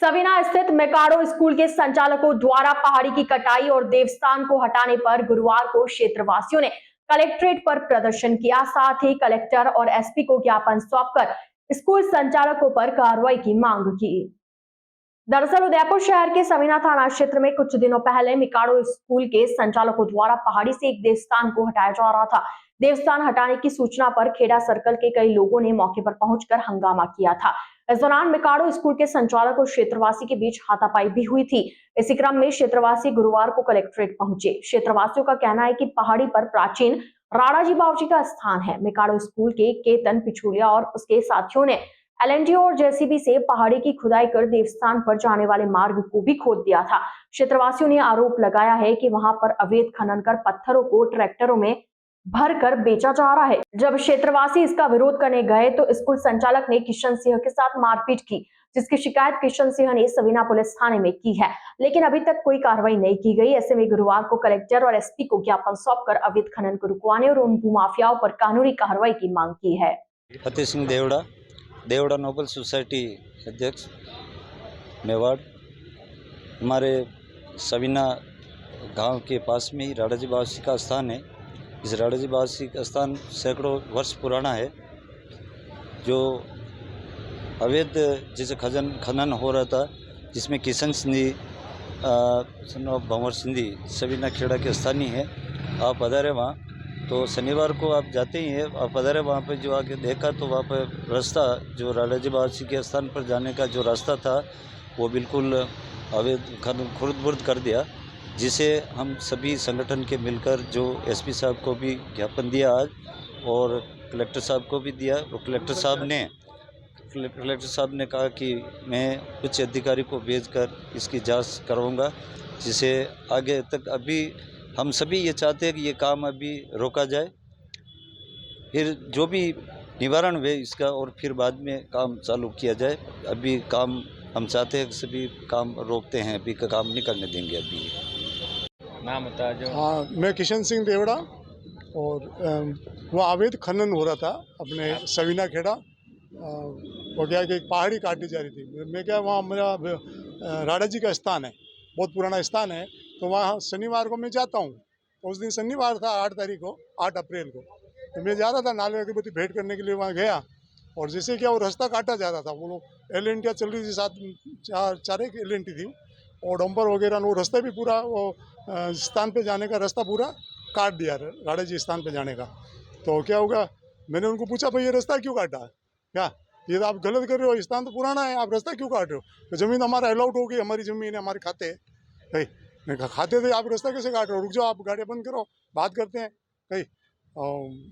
सविना स्थित मेकाडो स्कूल के संचालकों द्वारा पहाड़ी की कटाई और देवस्थान को हटाने पर गुरुवार को क्षेत्रवासियों ने कलेक्ट्रेट पर प्रदर्शन किया। साथ ही कलेक्टर और एसपी को ज्ञापन सौंपकर स्कूल संचालकों पर कार्रवाई की मांग की। दरअसल उदयपुर शहर के सविना थाना क्षेत्र में कुछ दिनों पहले मेकाडो स्कूल के संचालकों द्वारा पहाड़ी से एक देवस्थान को हटाया जा रहा था। देवस्थान हटाने की सूचना पर खेड़ा सर्कल के कई लोगों ने मौके पर पहुंचकर हंगामा किया था। इस दौरान मेकाडो स्कूल के संचालक और क्षेत्रवासी के बीच हाथापाई भी हुई थी। इसी क्रम में क्षेत्रवासी गुरुवार को कलेक्ट्रेट पहुंचे। क्षेत्रवासियों का कहना है कि पहाड़ी पर प्राचीन राणाजी बाबूजी का स्थान है। मेकाडो स्कूल के केतन पिछुलिया और उसके साथियों ने एलएनटी और जेसीबी से पहाड़ी की खुदाई कर देवस्थान पर जाने वाले मार्ग को भी खोद दिया था। क्षेत्रवासियों ने आरोप लगाया है कि वहां पर अवैध खनन कर पत्थरों को ट्रैक्टरों में भर कर बेचा जा रहा है। जब क्षेत्रवासी इसका विरोध करने गए तो स्कूल संचालक ने किशन सिंह के साथ मारपीट की, जिसकी शिकायत किशन सिंह ने सविना पुलिस थाने में की है, लेकिन अभी तक कोई कार्रवाई नहीं की गई। ऐसे में गुरुवार को कलेक्टर और एसपी को ज्ञापन सौंपकर अवैध खनन को रुकवाने और उन भूमाफियाओं पर कानूनी कार्रवाई की मांग की है। फतेह सिंह देवड़ा नोबल सोसाइटी अध्यक्ष मेवाड़। हमारे सविना गांव के पास में ही राणाजी बाबूजी का स्थान है। इस राणाजी बाबूजी का स्थान सैकड़ों वर्ष पुराना है। जो अवैध जैसे खनन हो रहा था, जिसमें किशन सिंधी भंवर सिंधी सविना खेड़ा के स्थानीय है। आप पधारे वहाँ, तो शनिवार को आप जाते ही हैं, आप पधारे वहाँ पर जो आके देखा तो वहाँ पर रास्ता जो राणाजी बाबूजी के स्थान पर जाने का जो रास्ता था वो बिल्कुल अवैध खुर्द-बुर्द कर दिया, जिसे हम सभी संगठन के मिलकर जो एसपी साहब को भी ज्ञापन दिया आज और कलेक्टर साहब को भी दिया। और कलेक्टर साहब ने कहा कि मैं उच्च अधिकारी को भेजकर इसकी जांच करवाऊंगा, जिसे आगे तक अभी हम सभी ये चाहते हैं कि ये काम अभी रोका जाए, फिर जो भी निवारण हुए इसका और फिर बाद में काम चालू किया जाए। अभी काम हम चाहते हैं कि सभी काम रोकते हैं, अभी का काम नहीं करने देंगे। अभी नाम बता जो। हाँ, मैं किशन सिंह देवड़ा और वहाँ अवैध खनन हो रहा था अपने सविना खेड़ा। वो क्या कि एक पहाड़ी काटी जा रही थी। मैं क्या वहाँ मेरा राणा जी का स्थान है, बहुत पुराना स्थान है, तो वहाँ शनिवार को मैं जाता हूँ। उस दिन शनिवार था 8 तारीख को, 8 अप्रैल को, तो मैं जा रहा था नाले अगरबत्ती भेंट करने के लिए वहाँ गया। और जैसे क्या वो रास्ता काटा जा रहा था, वो लोग एलएनटियाँ चल रही थी, साथ चार एक एलएनटी थी और डंपर वगैरह, वो रास्ता भी पूरा वो स्थान पे जाने का रास्ता पूरा काट दिया राणा जी स्थान पे जाने का। तो क्या होगा, मैंने उनको पूछा भाई ये रास्ता क्यों काटा है, क्या ये तो आप गलत कर रहे हो, स्थान तो पुराना है, आप रास्ता क्यों काट रहे हो। तो ज़मीन हमारा अलाउड होगी, हमारी ज़मीन है, हमारे खाते है। कहीं मैं कहा खाते थे, आप रास्ता कैसे काट रहे हो, रुक जाओ, आप गाड़ियाँ बंद करो, बात करते हैं। कहीं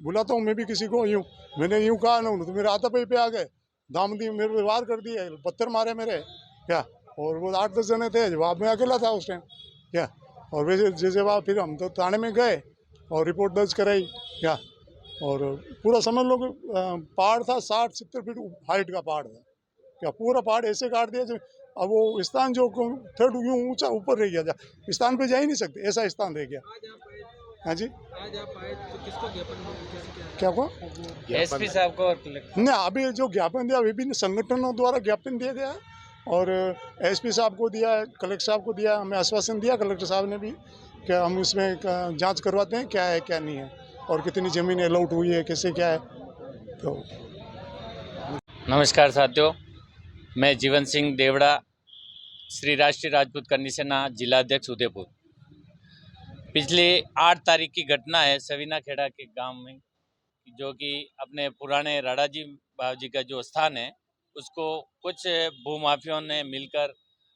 बुलाता हूँ मैं भी किसी को, यूँ मैंने यूँ कहा ना, तो मेरे हाथापाई पे आ गए, दाम दी, मेरे पे वार कर दिए, पत्थर मारे मेरे, क्या। और वो 8-10 जने थे, वहाँ मैं अकेला था उस टाइम, क्या। और वैसे जैसे वहाँ फिर हम तो थाने में गए और रिपोर्ट दर्ज कराई, क्या। और पूरा समझ लो पहाड़ था 60-70 फीट हाइट का पहाड़ था, क्या। पूरा पहाड़ ऐसे काट दिया जो अब वो स्थान जो थर्ड यूँ ऊंचा ऊपर रह गया, स्थान पे जा ही नहीं सकते, ऐसा स्थान रह गया। हाँ जी, आज आप आए तो किसको ज्ञापन क्या को एसपी साहब को? नहीं, अभी जो ज्ञापन दिया विभिन्न संगठनों द्वारा ज्ञापन दिया गया और एसपी साहब को दिया, कलेक्टर साहब को दिया। हमें आश्वासन दिया कलेक्टर साहब ने भी कि हम इसमें जांच करवाते हैं क्या है क्या नहीं है और कितनी ज़मीन अलाउट हुई है, कैसे क्या है। तो नमस्कार साथियों, मैं जीवन सिंह देवड़ा, श्री राष्ट्रीय राजपूत करनी सेना जिला अध्यक्ष उदयपुर। पिछले 8 तारीख की घटना है सविना खेड़ा के गांव में, जो कि अपने पुराने राणाजी बाबूजी का जो स्थान है उसको कुछ भूमाफियों ने मिलकर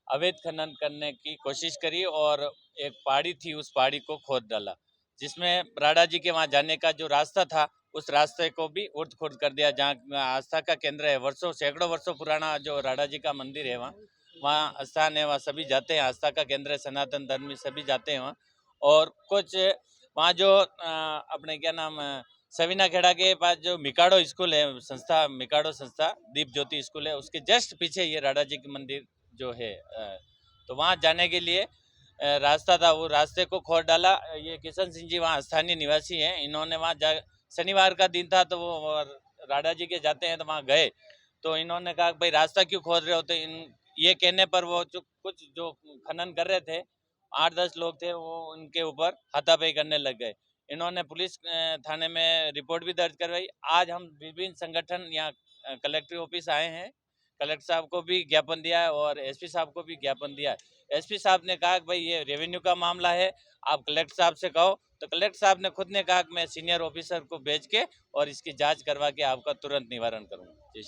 अवैध खनन करने की कोशिश करी और एक पहाड़ी थी, उस पहाड़ी को खोद डाला, जिसमें राणाजी के वहाँ जाने का जो रास्ता था उस रास्ते को भी उर्द खुर्द कर दिया। जहाँ आस्था का केंद्र है, सैकड़ों वर्षों पुराना जो राणाजी का मंदिर है, वहाँ स्थान है, वहाँ सभी जाते हैं, आस्था का केंद्र है, सनातन धर्मी सभी जाते हैं वहाँ। और कुछ वहाँ जो अपने क्या नाम सविना खेड़ा के पास जो मेकाडो स्कूल है, संस्था मेकाडो संस्था दीप ज्योति स्कूल है, उसके जस्ट पीछे ये राणाजी के मंदिर जो है, तो वहाँ जाने के लिए रास्ता था, वो रास्ते को खोद डाला। ये किशन सिंह जी वहाँ स्थानीय निवासी हैं, इन्होंने वहाँ शनिवार का दिन था तो वो राणाजी के जाते हैं तो वहाँ गए, तो इन्होंने कहा भाई रास्ता क्यों खोद रहे हो, तो ये कहने पर वो जो खनन कर रहे थे 8-10 लोग थे, वो उनके ऊपर हाथापाई करने लग गए। इन्होंने पुलिस थाने में रिपोर्ट भी दर्ज करवाई। आज हम विभिन्न संगठन यहाँ कलेक्टर ऑफिस आए हैं, कलेक्टर साहब को भी ज्ञापन दिया है और एसपी साहब को भी ज्ञापन दिया है। एसपी साहब ने कहा कि भाई ये रेवेन्यू का मामला है, आप कलेक्टर साहब से कहो, तो कलेक्टर साहब ने खुद ने कहा कि मैं सीनियर ऑफिसर को भेज के और इसकी जांच करवा के आपका तुरंत निवारण करूंगा।